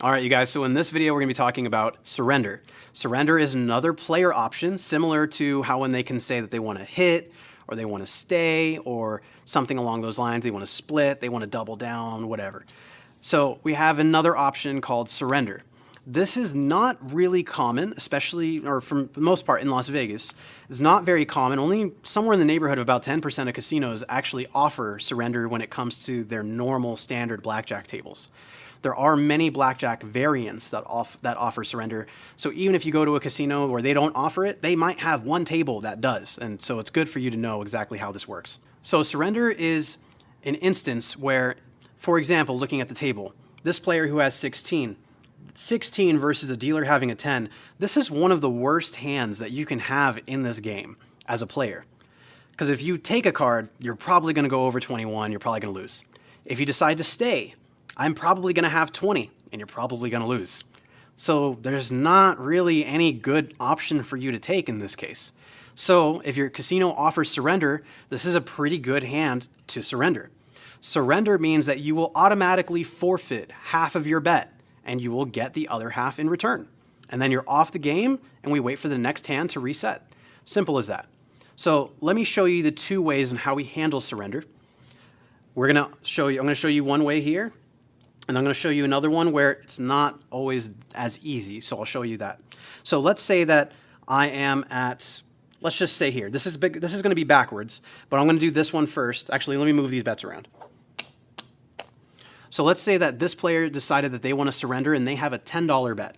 All right, you guys, so in this video, we're gonna be talking about surrender. Surrender is another player option, similar to how when they can say that they wanna hit, or they wanna stay, or something along those lines. They wanna split, they wanna double down, whatever. So we have another option called surrender. This is not really common, especially, or for the most part in Las Vegas. It's not very common. Only somewhere in the neighborhood of about 10% of casinos actually offer surrender when it comes to their normal standard blackjack tables. There are many blackjack variants that offer surrender. So even if you go to a casino where they don't offer it, they might have one table that does. And so it's good for you to know exactly how this works. So surrender is an instance where, for example, looking at the table, this player who has 16 versus a dealer having a 10, this is one of the worst hands that you can have in this game as a player. Because if you take a card, you're probably going to go over 21, you're probably going to lose. If you decide to stay, I'm probably going to have 20, and you're probably going to lose. So there's not really any good option for you to take in this case. So if your casino offers surrender, this is a pretty good hand to surrender. Surrender means that you will automatically forfeit half of your bet, and you will get the other half in return. And then you're off the game, and we wait for the next hand to reset. Simple as that. So let me show you the two ways in how we handle surrender. I'm going to show you one way here, and I'm going to show you another one where it's not always as easy, so I'll show you that. So let's say that I am at, let's just say here, this is going to be backwards, but I'm going to do this one first. Actually, let me move these bets around. So let's say that this player decided that they want to surrender and they have a $10 bet.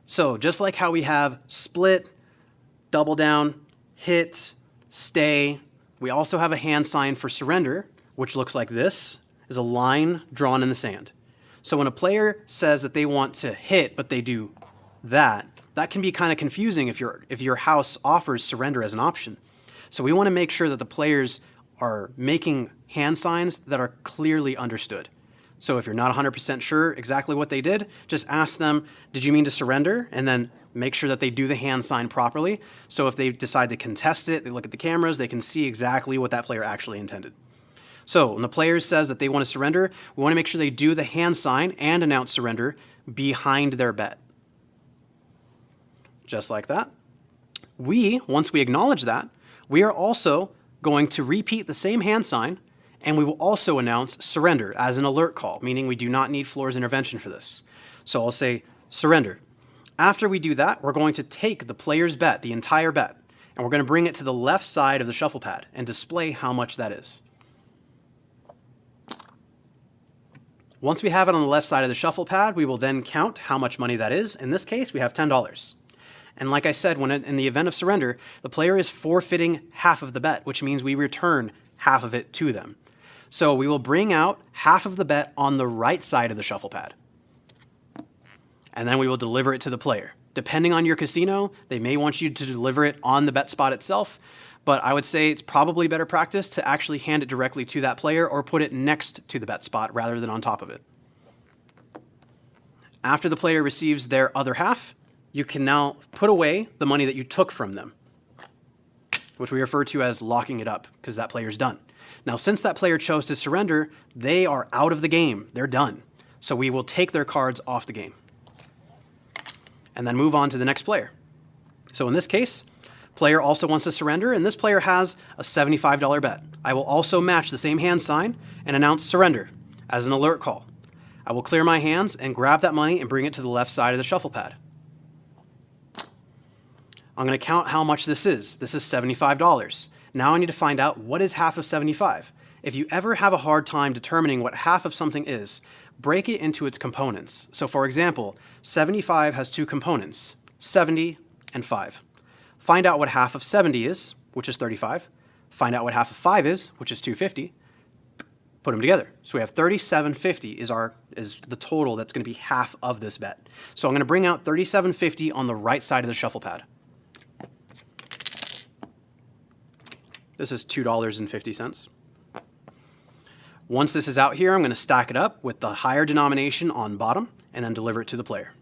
So just like how we have split, double down, hit, stay, we also have a hand sign for surrender, which looks like this, is a line drawn in the sand. So when a player says that they want to hit, but they do that can be kind of confusing if your house offers surrender as an option. So we want to make sure that the players are making hand signs that are clearly understood. So if you're not 100% sure exactly what they did, just ask them, did you mean to surrender? And then make sure that they do the hand sign properly. So if they decide to contest it, they look at the cameras, they can see exactly what that player actually intended. So when the player says that they want to surrender, we want to make sure they do the hand sign and announce surrender behind their bet. Just like that. Once we acknowledge that, we are also going to repeat the same hand sign, and we will also announce surrender as an alert call, meaning we do not need floor's intervention for this. So I'll say surrender. After we do that, we're going to take the player's bet, the entire bet, and we're going to bring it to the left side of the shuffle pad and display how much that is. Once we have it on the left side of the shuffle pad, we will then count how much money that is. In this case, we have $10. And like I said, in the event of surrender, the player is forfeiting half of the bet, which means we return half of it to them. So we will bring out half of the bet on the right side of the shuffle pad. And then we will deliver it to the player. Depending on your casino, they may want you to deliver it on the bet spot itself, but I would say it's probably better practice to actually hand it directly to that player or put it next to the bet spot rather than on top of it. After the player receives their other half, you can now put away the money that you took from them, which we refer to as locking it up because that player's done. Now, since that player chose to surrender, they are out of the game. They're done. So we will take their cards off the game and then move on to the next player. So in this case, player also wants to surrender, and this player has a $75 bet. I will also match the same hand sign and announce surrender as an alert call. I will clear my hands and grab that money and bring it to the left side of the shuffle pad. I'm going to count how much this is. This is $75. Now I need to find out what is half of 75. If you ever have a hard time determining what half of something is, break it into its components. So for example, 75 has two components, 70 and 5. Find out what half of 70 is, which is 35. Find out what half of 5 is, which is 250. Put them together. So we have 3750 is the total that's going to be half of this bet. So I'm going to bring out 3750 on the right side of the shuffle pad. This is $2.50. Once this is out here, I'm going to stack it up with the higher denomination on bottom and then deliver it to the player.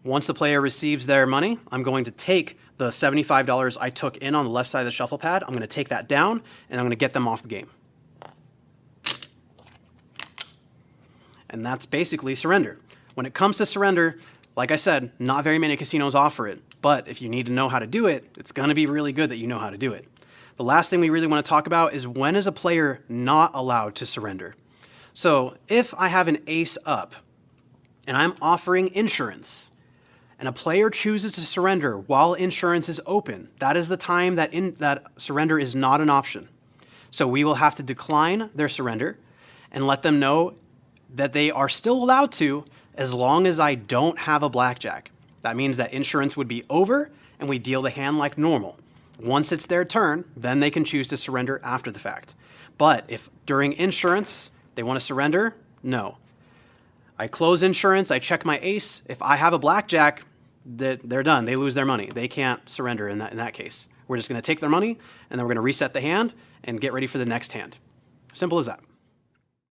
Once the player receives their money, I'm going to take the $75 I took in on the left side of the shuffle pad. I'm going to take that down, and I'm going to get them off the game. and that's basically surrender. When it comes to surrender, like I said, not very many casinos offer it, but if you need to know how to do it, it's going to be really good that you know how to do it. The last thing we really want to talk about is when is a player not allowed to surrender. So if I have an ace up and I'm offering insurance and a player chooses to surrender while insurance is open, that is the time that surrender is not an option. So we will have to decline their surrender and let them know that they are still allowed to as long as I don't have a blackjack. That means that insurance would be over and we deal the hand like normal. Once it's their turn, then they can choose to surrender after the fact. But if during insurance they want to surrender, no. I close insurance, I check my ace. If I have a blackjack, they're done. They lose their money. They can't surrender in that case. We're just going to take their money and then we're going to reset the hand and get ready for the next hand. Simple as that.